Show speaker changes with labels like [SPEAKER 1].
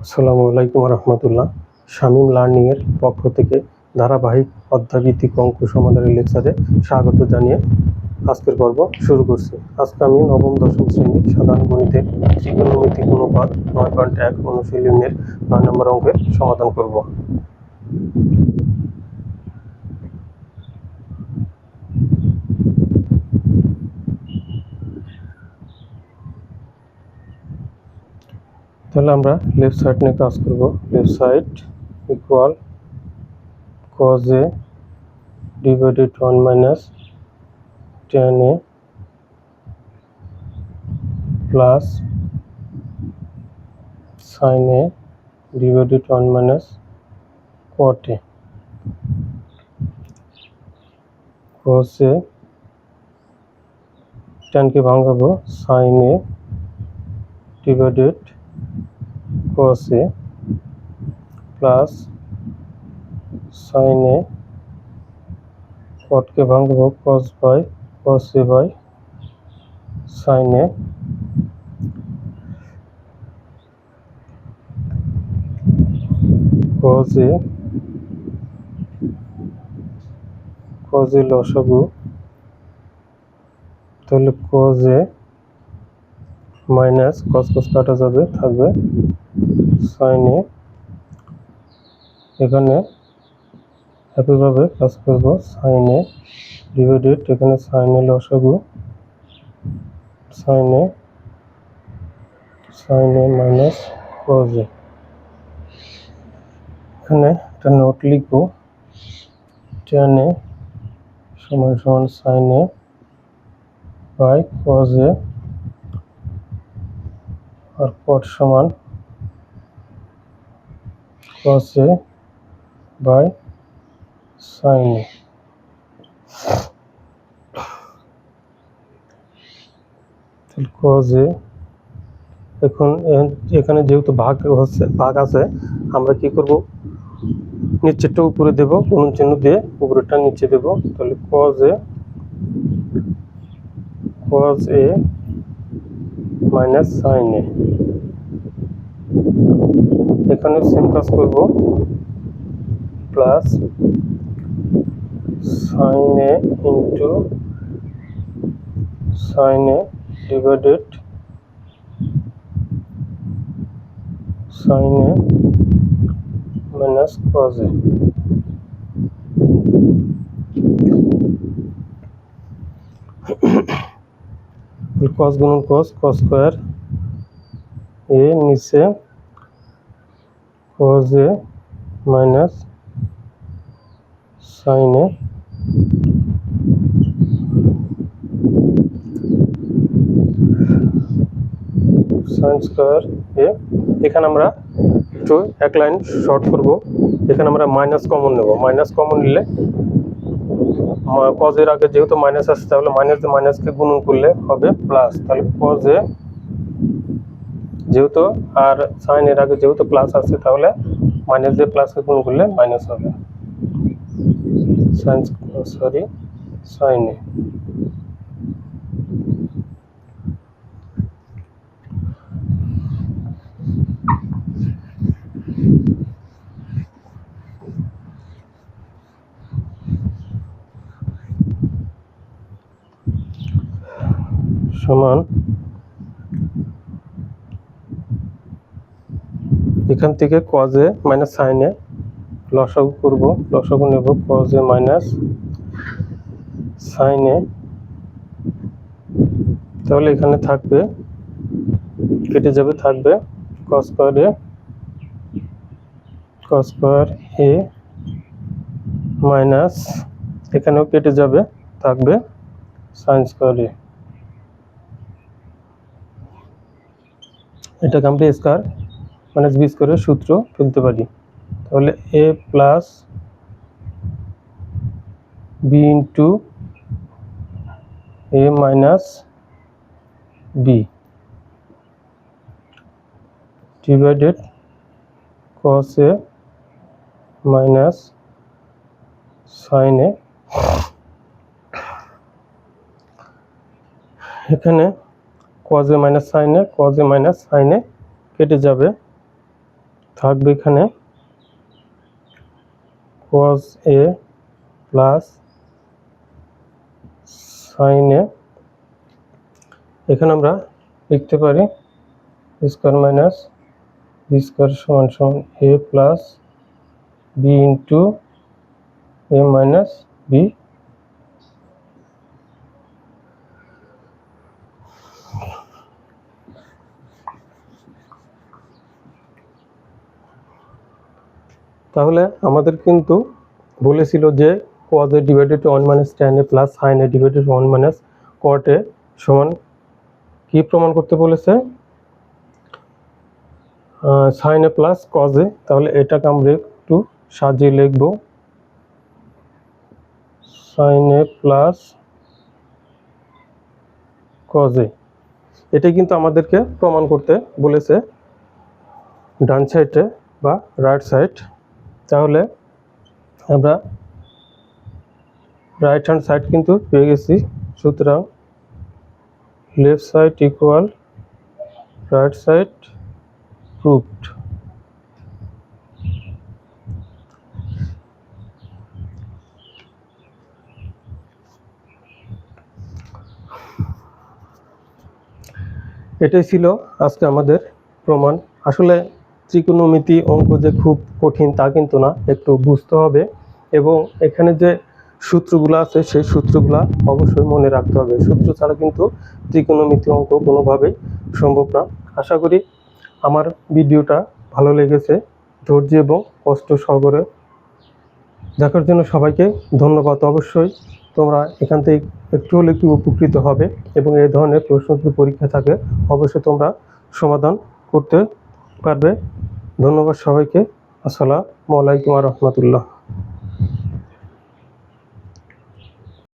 [SPEAKER 1] আসসালামু আলাইকুম রহমতুল্লাহ। শামীম লার্নিং এর পক্ষ থেকে ধারাবাহিক অধ্যায়ভিত্তিক অঙ্ক সমাধানের লেকচারে স্বাগত জানিয়ে আজকের পর্ব শুরু করছি। আজকে আমি নবম দশম শ্রেণীর সাধারণ গণিতের ত্রিকোণমিতিক অনুপাত 9.1 অনুশীলনের 9 নম্বর অঙ্কের সমাধান করব। তাহলে আমরা লেফট সাইড নিয়ে কাজ করব। Left side equal cos a divided 1 minus tan a plus sin a divided 1 minus cot a cos a tan के भांगाबो sin a divided cos a plus sin a cot के भांगाबो cos a by sin a cos a লসাগু তাহলে cos a minus cos কাটা যাবে, থাকবে sin a। এখানে একইভাবে কাজ করব sin a ডিভাইডেড, এখানে sin a লসাগু sin a minus cos a। এখানে একটা নোট লিখব, tan a সমান সমান sin a by cos a আর cot সমান cos a by sin a। তাহলে cos a এখন এখানে যেহেতু ভাগ আছে, আমরা কি করব, নিচেরটা উপরে দেব, গুণন চিহ্ন দিয়ে উপরেরটা নিচে দেব। তাহলে cos a minus sin a। এখানে সেম কাজ করব, plus sin a into sin a divided sin a minus cos a। cos গুণন cos স্কয়ার a নিচে cos a minus sin a sin square a। এখানে আমরা একটু এক লাইন শর্ট করব, এখানে আমরা মাইনাস কমন নেব। মাইনাস কমন নিলে cos এর আগে যেহেতু মাইনাস আছে, তাহলে মাইনাস দিয়ে মাইনাসকে গুণন করলে হবে প্লাস। তাহলে cos a যেহেতু আর sin এর আগে যেহেতু প্লাস আছে, তাহলে মাইনাস দিয়ে প্লাসকে গুণ করলে মাইনাস হবে sin a। সমান এখান থেকে cos a minus sin a লসাগু করব, লসাগু নেব cos a minus sin a। তাহলে এখানে থাকবে, কেটে যাবে, থাকবে cos স্কয়ার a মাইনাস, এখানেও কেটে যাবে, থাকবে sin স্কয়ার a। এটাকে আমরা স্কয়ার মাইনাস বি স্কয়ারের সূত্র ফেলতে পারি। তাহলে a plus b into a minus b divided cos a minus sin a। এখানে cos a minus sin a কেটে যাবে, থাকবে এখানে cos a plus sin a। এখানে আমরা লিখতে পারি স্কোয়ার মাইনাস বি স্কোয়ার সমান সমান a plus b into a minus b। তাহলে আমাদের কিন্তু বলেছিল যে cos a divided 1 minus tan a plus sin a divided 1 minus cot a সমান কি প্রমাণ করতে বলেছে? sin a plus cos a। তাহলে এটাকে আমরা একটু সাজিয়ে লিখব sin a plus cos a। এটাই কিন্তু আমাদেরকে প্রমাণ করতে বলেছে ডান সাইডে বা রাইট সাইড। তাহলে আমরা রাইট হ্যান্ড সাইড কিন্তু পেয়ে গেছি, সুতরাং left side equal right side proved. এটাই ছিল আজকে আমাদের প্রমাণ। আসলে ত্রিকোণমিতি অঙ্ক যে খুব কঠিন তা কিন্তু না, একটু বুঝতে হবে এবং এখানে যে সূত্রগুলো আছে সেই সূত্রগুলো অবশ্যই মনে রাখতে হবে। সূত্র ছাড়া কিন্তু ত্রিকোণমিতি অঙ্ক কোনোভাবেই সম্ভব না। আশা করি আমার ভিডিওটা ভালো লেগেছে। ধৈর্য এবং কষ্ট সহকারে দেখার জন্য সবাইকে ধন্যবাদ। অবশ্যই তোমরা এখান থেকে একটু হলে একটু উপকৃত হবে এবং এই ধরনের প্রশ্ন যদি পরীক্ষা থাকে অবশ্যই তোমরা সমাধান করতে পারবে। ধন্যবাদ সবাইকে। আসসালামু আলাইকুম ওয়া রাহমাতুল্লাহ।